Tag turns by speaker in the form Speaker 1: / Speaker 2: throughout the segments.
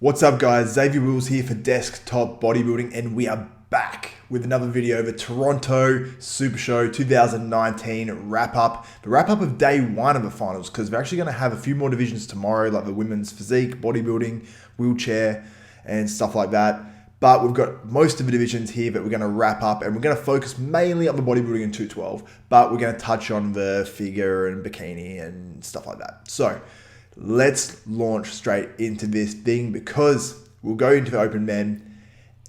Speaker 1: What's up guys, Xavier Wills here for Desktop Bodybuilding, and we are back with another video of a Toronto SuperShow 2019 wrap-up. The wrap-up of day one of the finals, because we're actually going to have a few more divisions tomorrow, like the women's physique, bodybuilding, wheelchair, and stuff like that. But we've got most of the divisions here that we're going to wrap up, and we're going to focus mainly on the bodybuilding and 212, but we're going to touch on the figure and bikini and stuff like that. So let's launch straight into this thing, because we'll go into the open men.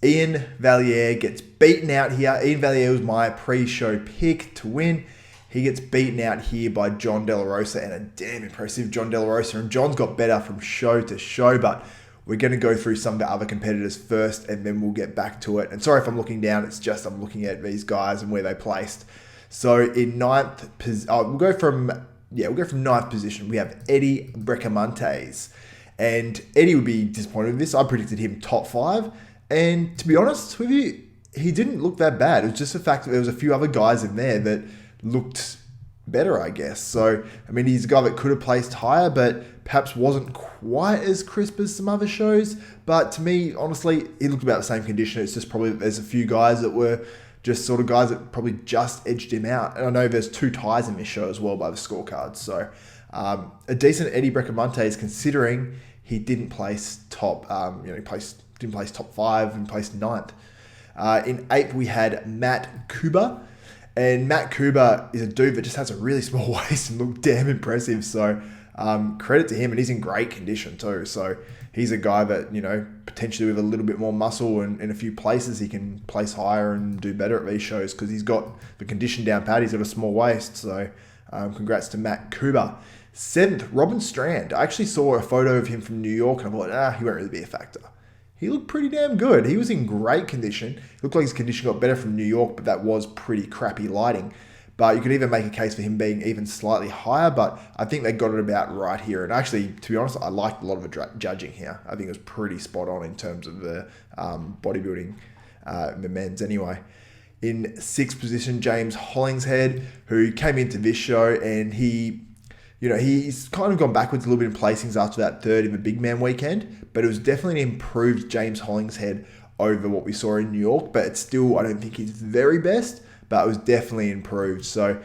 Speaker 1: Ian Valliere gets beaten out here. Ian Valliere was my pre-show pick to win. He gets beaten out here by John De La Rosa, and a damn impressive John De La Rosa. And John's got better from show to show, but we're going to go through some of the other competitors first, and then we'll get back to it. And sorry if I'm looking down, it's just I'm looking at these guys and where they placed. So in ninth position, we'll go from ninth position. We have Eddie Brecamontes. And Eddie would be disappointed with this. I predicted him top 5. And to be honest with you, he didn't look that bad. It was just the fact that there was a few other guys in there that looked better, I guess. So, I mean, he's a guy that could have placed higher, but perhaps wasn't quite as crisp as some other shows. But to me, honestly, he looked about the same condition. It's just probably there's a few guys that were just sort of guys that probably just edged him out. And I know there's 2 ties in this show as well by the scorecards. So a decent Eddie Brecamontes, considering he didn't place top, didn't place top 5 and placed 9th. In 8th, we had Matt Kuba. And Matt Kuba is a dude that just has a really small waist and looked damn impressive. So credit to him, and he's in great condition too. So he's a guy that, potentially with a little bit more muscle and in a few places, he can place higher and do better at these shows, because he's got the condition down pat. He's got a small waist. So congrats to Matt Kuba. 7th, Robin Strand. I actually saw a photo of him from New York, and I thought, he won't really be a factor. He looked pretty damn good. He was in great condition. It looked like his condition got better from New York, but that was pretty crappy lighting. But you could even make a case for him being even slightly higher, but I think they got it about right here. And actually, to be honest, I liked a lot of the judging here. I think it was pretty spot on in terms of the bodybuilding, the men's anyway. In 6th position, James Hollingshead, who came into this show, and he's kind of gone backwards a little bit in placings after that 3rd in the big man weekend, but it was definitely an improved James Hollingshead over what we saw in New York. But it's still, I don't think he's very best, but it was definitely improved. So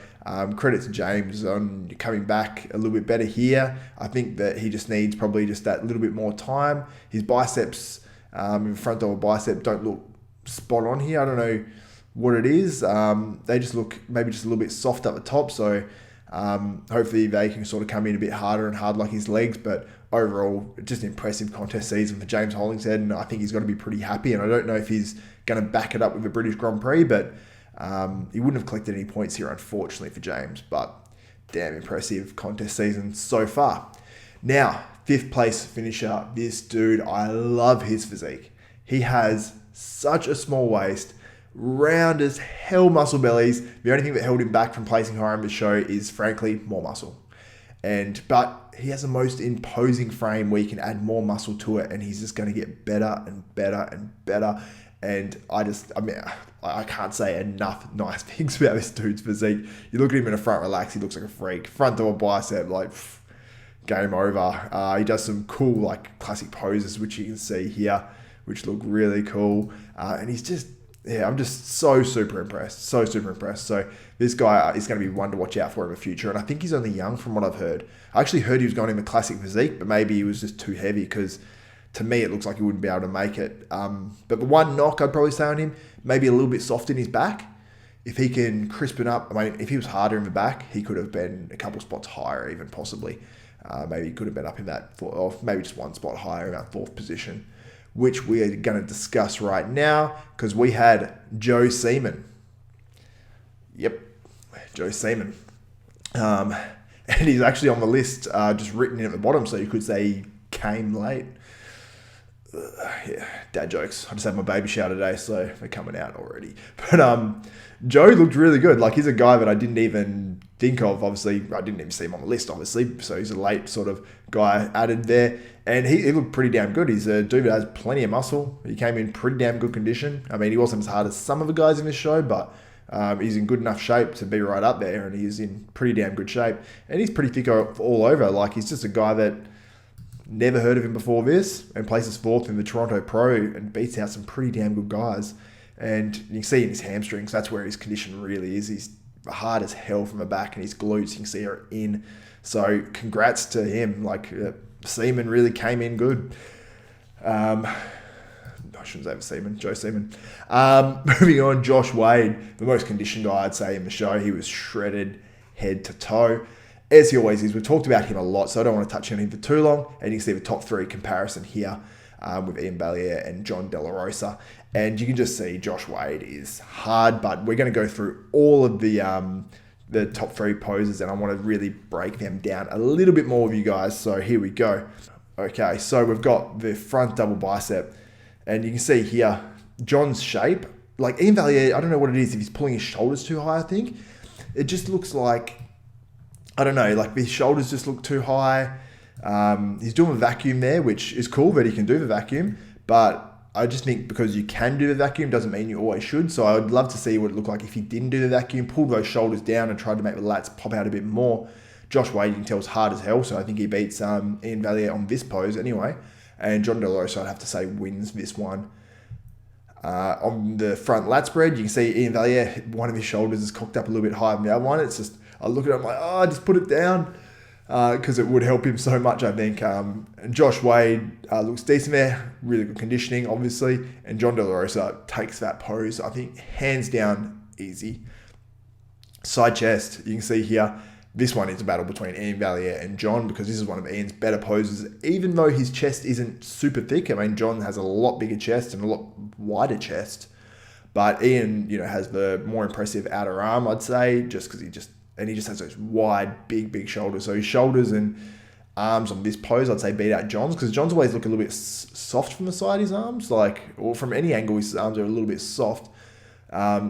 Speaker 1: credit to James on coming back a little bit better here. I think that he just needs probably just that little bit more time. His biceps, in front of a bicep, don't look spot on here. I don't know what it is. They just look maybe just a little bit soft at the top. So hopefully they can sort of come in a bit harder and hard like his legs. But overall, just an impressive contest season for James Hollingshead, and I think he's going to be pretty happy. And I don't know if he's going to back it up with the British Grand Prix, but he wouldn't have collected any points here, unfortunately, for James. But damn impressive contest season so far. Now, 5th place finisher, this dude, I love his physique. He has such a small waist, round as hell muscle bellies. The only thing that held him back from placing higher in the show is, frankly, more muscle. But he has the most imposing frame where you can add more muscle to it, and he's just going to get better and better and better. And I can't say enough nice things about this dude's physique. You look at him in a front relax, he looks like a freak. Front door bicep, game over. He does some cool, classic poses, which you can see here, which look really cool. And he's just, I'm just so super impressed. So super impressed. So this guy is going to be one to watch out for in the future. And I think he's only young from what I've heard. I actually heard he was going in the classic physique, but maybe he was just too heavy, because to me it looks like he wouldn't be able to make it. But the one knock I'd probably say on him, maybe a little bit soft in his back. If he can crispen up, if he was harder in the back, he could have been a couple spots higher even, possibly. Maybe he could have been up in that, or maybe just one spot higher in that 4th position, which we are going to discuss right now, because we had Joe Seaman. Yep, Joe Seaman. And he's actually on the list, just written in at the bottom, so you could say he came late. Dad jokes. I just had my baby shower today, so they're coming out already. But Joe looked really good. He's a guy that I didn't even think of. Obviously, I didn't even see him on the list, obviously. So he's a late sort of guy added there. And he looked pretty damn good. He's a dude that has plenty of muscle. He came in pretty damn good condition. He wasn't as hard as some of the guys in this show, but he's in good enough shape to be right up there. And he's in pretty damn good shape. And he's pretty thick all over. He's just a guy that Never heard of him before this, and places 4th in the Toronto Pro and beats out some pretty damn good guys. And you can see in his hamstrings, that's where his condition really is. He's hard as hell from the back, and his glutes, you can see, are in. So congrats to him. Like, Seaman really came in good. I shouldn't say Seaman, Joe Seaman. Moving on, Josh Wade, the most conditioned guy, I'd say, in the show. He was shredded head to toe, as he always is. We've talked about him a lot, so I don't want to touch on him for too long. And you can see the top 3 comparison here with Ian Valliere and John De La Rosa. And you can just see Josh Wade is hard, but we're going to go through all of the top 3 poses, and I want to really break them down a little bit more with you guys. So here we go. Okay, so we've got the front double bicep, and you can see here John's shape. Like Ian Valliere, I don't know what it is, if he's pulling his shoulders too high, I think. It just looks like, I don't know, like his shoulders just look too high. He's doing a vacuum there, which is cool that he can do the vacuum, but I just think because you can do the vacuum doesn't mean you always should. So I would love to see what it looked like if he didn't do the vacuum, pulled those shoulders down and tried to make the lats pop out a bit more. Josh Wade, you can tell, is hard as hell, so I think he beats Ian Valliere on this pose anyway. And John De La Rosa, I'd have to say, wins this one. On the front lat spread, you can see Ian Valliere, one of his shoulders is cocked up a little bit higher than the other one. It's just, I look at it, I'm like, just put it down, because it would help him so much, I think. And Josh Wade looks decent there, really good conditioning, obviously. And John De La Rosa takes that pose, I think, hands down, easy. Side chest, you can see here, this one is a battle between Ian Valliere and John, because this is one of Ian's better poses, even though his chest isn't super thick. I mean, John has a lot bigger chest and a lot wider chest, but Ian, has the more impressive outer arm, I'd say, just because he just has those wide, big shoulders. So his shoulders and arms on this pose, I'd say, beat out John's, because John's always look a little bit soft from the side, his arms, or from any angle, his arms are a little bit soft.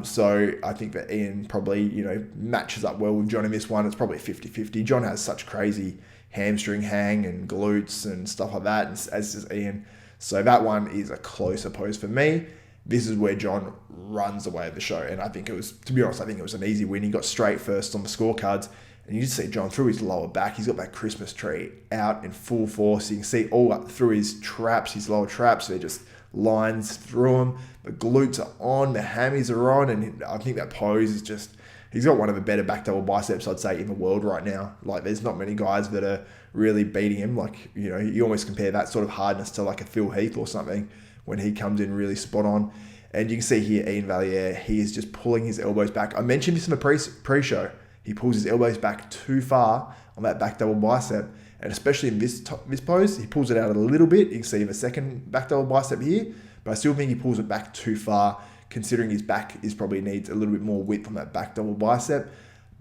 Speaker 1: So I think that Ian probably, matches up well with John in this one. It's probably 50-50. John has such crazy hamstring hang and glutes and stuff like that, as does Ian. So that one is a closer pose for me. This is where John runs away at the show. And I think it was, to be honest, an easy win. He got straight first on the scorecards. And you just see John through his lower back. He's got that Christmas tree out in full force. You can see all up through his traps, his lower traps. They're just lines through them. The glutes are on, the hammies are on, and I think that pose is just, he's got one of the better back double biceps, I'd say, in the world right now. Like, there's not many guys that are really beating him. Like, you almost compare that sort of hardness to like a Phil Heath or something when he comes in really spot on. And you can see here, Ian Valliere, he is just pulling his elbows back. I mentioned this in the pre-show. He pulls his elbows back too far on that back double bicep. And especially in this pose, he pulls it out a little bit. You can see the second back double bicep here, but I still think he pulls it back too far, considering his back probably needs a little bit more width on that back double bicep.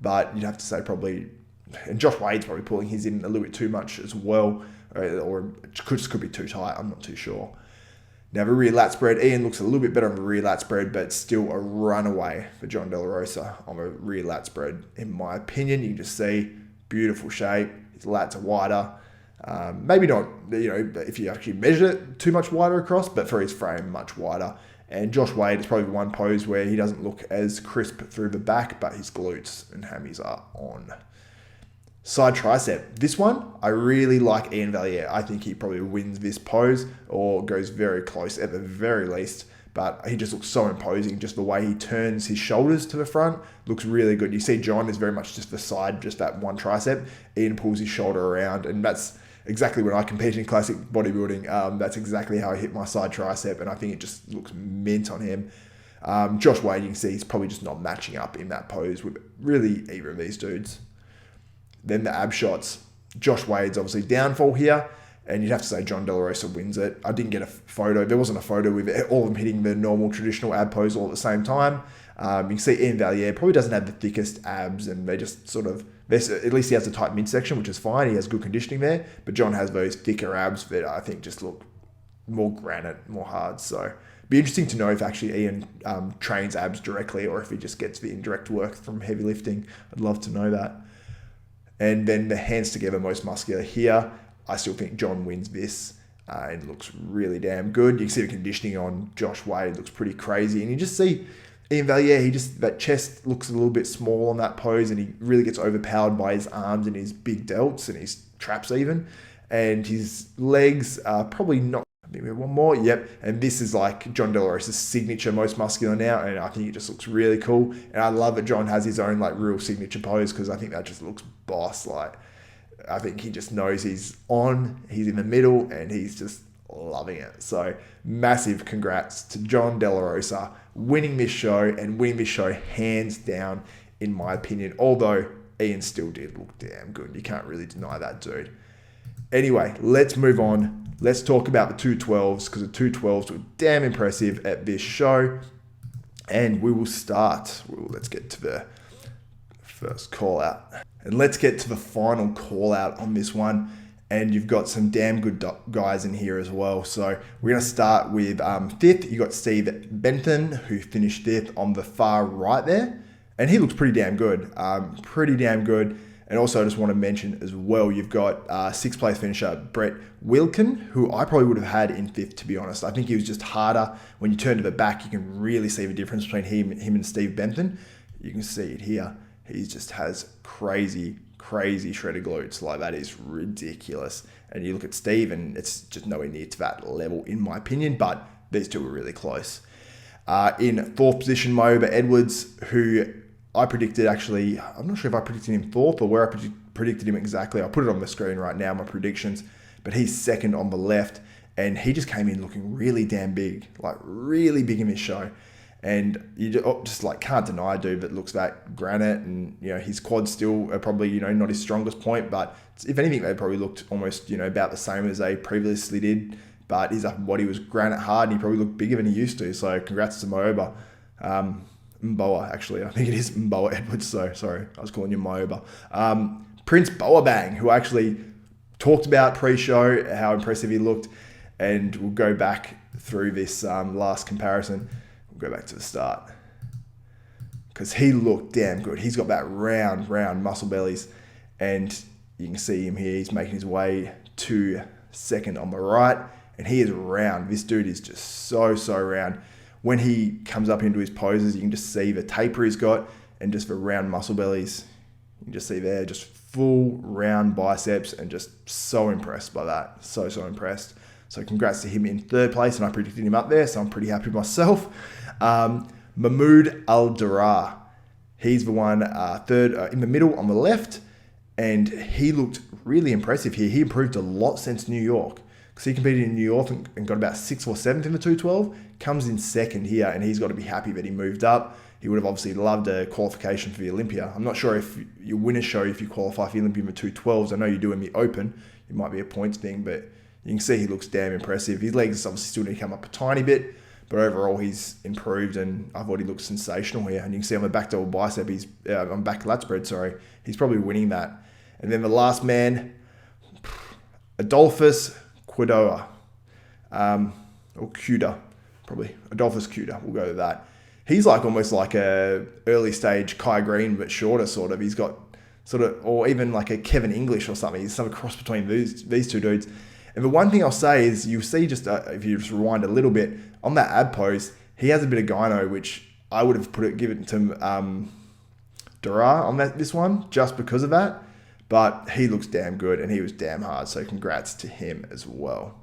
Speaker 1: But you'd have to say probably, and Josh Wade's probably pulling his in a little bit too much as well, or it could be too tight. I'm not too sure. Now the rear lat spread, Ian looks a little bit better on the rear lat spread, but still a runaway for John De La Rosa on the rear lat spread, in my opinion. You can just see beautiful shape. His lats are wider. Maybe not, if you actually measure it, too much wider across, but for his frame, much wider. And Josh Wade is probably one pose where he doesn't look as crisp through the back, but his glutes and hammies are on. Side tricep. This one, I really like Ian Valliere. I think he probably wins this pose or goes very close at the very least. But he just looks so imposing. Just the way he turns his shoulders to the front looks really good. You see John is very much just the side, just that one tricep. Ian pulls his shoulder around, and that's exactly when I compete in classic bodybuilding. That's exactly how I hit my side tricep, and I think it just looks mint on him. Josh Wade, you can see he's probably just not matching up in that pose with really either of these dudes. Then the ab shots. Josh Wade's obviously downfall here, and you'd have to say John De La Rosa wins it. I didn't get a photo. There wasn't a photo with all of them hitting the normal traditional ab pose all at the same time. You can see Ian Valliere probably doesn't have the thickest abs, and they just sort of, at least he has a tight midsection, which is fine. He has good conditioning there, but John has those thicker abs that I think just look more granite, more hard. So it'd be interesting to know if actually Ian trains abs directly or if he just gets the indirect work from heavy lifting. I'd love to know that. And then the hands together, most muscular here. I still think John wins this. It looks really damn good. You can see the conditioning on Josh Wade looks pretty crazy. And you just see Ian Valliere, that chest looks a little bit small on that pose, and he really gets overpowered by his arms and his big delts and his traps even. and his legs are probably not. Maybe one more, yep. And this is like John De La Rosa's signature, most muscular now, and I think it just looks really cool. And I love that John has his own like real signature pose because I think that just looks boss. Like, I think he just knows he's in the middle, and he's just loving it. So massive congrats to John De La Rosa winning this show, and winning this show hands down, in my opinion. Although Ian still did look damn good. You can't really deny that, dude. Anyway, let's move on. Let's talk about the 212s, because the 212s were damn impressive at this show. And we will start. Let's get to the first call out. And let's get to the final call out on this one. And you've got some damn good guys in here as well. So we're going to start with fifth. You got Steve Benton, who finished fifth on the far right there. And he looks pretty damn good. Pretty damn good. And also, I just want to mention as well, you've got sixth place finisher Brett Wilkin, who I probably would have had in fifth, to be honest. I think he was just harder. When you turn to the back, you can really see the difference between him and Steve Benton. You can see it here. He just has crazy shredded glutes. Like, that is ridiculous. And you look at Steve, and it's just nowhere near to that level, in my opinion. But these two were really close. In fourth position, Moba Edwards, who I predicted, actually, I'm not sure if I predicted him fourth or where I predicted him exactly. I'll put it on the screen right now, my predictions. But he's second on the left, and he just came in looking really damn big, like really big in this show. And you just like can't deny a dude that looks that granite, and his quads still are probably not his strongest point, but if anything, they probably looked almost about the same as they previously did. But his upper body was granite hard, and he probably looked bigger than he used to. So congrats to Moba. Mboa, actually. I think it is Mboa Edwards. So sorry, I was calling you Moba. Prince Boabang, who I actually talked about pre-show, how impressive he looked. And we'll go back through this last comparison. We'll go back to the start. Because he looked damn good. He's got that round muscle bellies. And you can see him here. He's making his way to second on the right. And he is round. This dude is just so round. When he comes up into his poses, you can just see the taper he's got and just the round muscle bellies. You can just see there, just full round biceps, and just so impressed by that. So impressed. So congrats to him in third place, and I predicted him up there, so I'm pretty happy with myself. Mahmoud Al-Darar. He's the one third in the middle on the left, and he looked really impressive here. He improved a lot since New York. Because he competed in New York and got about 6th or 7th in the 212, comes in second here, and he's got to be happy that he moved up. He would have obviously loved a qualification for the Olympia. I'm not sure if you win a show if you qualify for the Olympia in the 212s. I know you do in the Open. It might be a points thing, but you can see he looks damn impressive. His legs obviously still need to come up a tiny bit, but overall he's improved, and I thought he looked sensational here. And you can see on the back double bicep, on back lat spread, he's probably winning that. And then the last man, Adolphus Quadoa, or Cuda, probably Adolphus Cuda. We'll go with that. He's like almost like a early stage Kai Green, but shorter sort of. He's got sort of, or even like a Kevin English or something. He's some cross between these two dudes. And the one thing I'll say is, you see just if you just rewind a little bit on that ab pose, he has a bit of gyno, which I would have given to Darar on this one just because of that. But he looks damn good, and he was damn hard, so congrats to him as well.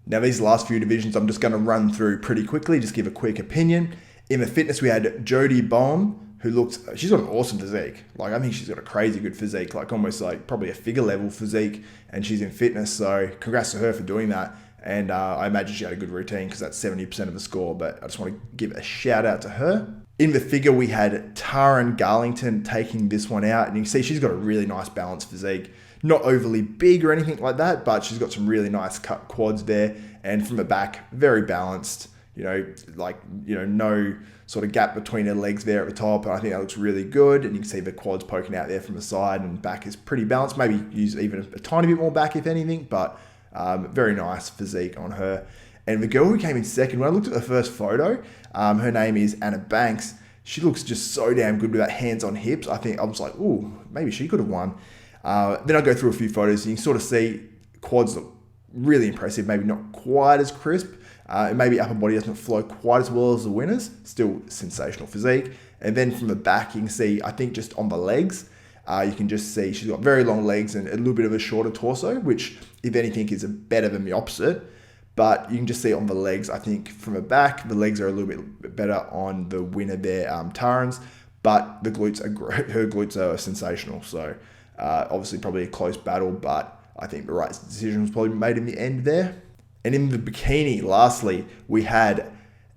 Speaker 1: Now, these last few divisions, I'm just going to run through pretty quickly, just give a quick opinion. In the fitness, we had Jodie Bohm, who she's got an awesome physique. Like, I think she's got a crazy good physique, like almost like probably a figure level physique, and she's in fitness, so congrats to her for doing that. And I imagine she had a good routine, because that's 70% of the score, but I just want to give a shout out to her. In the figure, we had Taryn Garlington taking this one out, and you can see she's got a really nice balanced physique. Not overly big or anything like that, but she's got some really nice cut quads there, and from the back, very balanced. No sort of gap between her legs there at the top, and I think that looks really good. And you can see the quads poking out there from the side, and back is pretty balanced. Maybe use even a tiny bit more back if anything, but very nice physique on her. And the girl who came in second, when I looked at the first photo, her name is Anna Banks. She looks just so damn good with that hands on hips. I was like, ooh, maybe she could have won. Then I go through a few photos, and you can sort of see quads look really impressive, maybe not quite as crisp. And maybe upper body doesn't flow quite as well as the winners. Still sensational physique. And then from the back, you can see, I think just on the legs, you can just see she's got very long legs and a little bit of a shorter torso, which if anything, is better than the opposite. But you can just see on the legs, I think from the back, the legs are a little bit better on the winner there, Taryn's. But the glutes are great. Her glutes are sensational. So obviously probably a close battle, but I think the right decision was probably made in the end there. And in the bikini, lastly, we had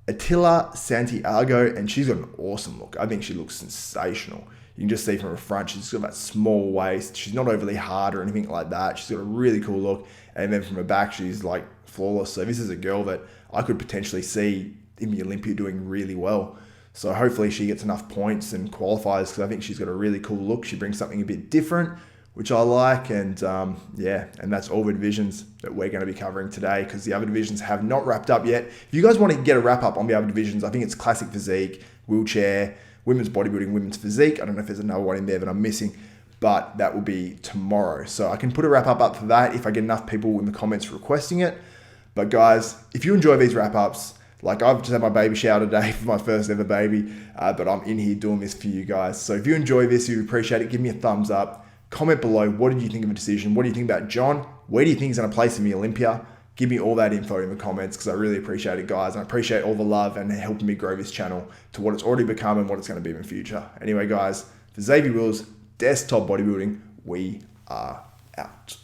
Speaker 1: Attila Santiago, and she's got an awesome look. I think she looks sensational. You can just see from her front, she's got that small waist. She's not overly hard or anything like that. She's got a really cool look. And then from her back, she's like flawless. So this is a girl that I could potentially see in the Olympia doing really well. So hopefully she gets enough points and qualifies, because I think she's got a really cool look. She brings something a bit different, which I like. And and that's all the divisions that we're going to be covering today, because the other divisions have not wrapped up yet. If you guys want to get a wrap up on the other divisions, I think it's classic physique, wheelchair, women's bodybuilding, women's physique. I don't know if there's another one in there that I'm missing, but that will be tomorrow. So I can put a wrap up for that if I get enough people in the comments requesting it. But guys, if you enjoy these wrap ups, like I've just had my baby shower today for my first ever baby, but I'm in here doing this for you guys. So if you enjoy this, you appreciate it, give me a thumbs up. Comment below, what did you think of the decision? What do you think about John? Where do you think he's going to place in the Olympia? Give me all that info in the comments, because I really appreciate it, guys. And I appreciate all the love and helping me grow this channel to what it's already become and what it's going to be in the future. Anyway, guys, for Xavier Wills, Desktop Bodybuilding, we are out.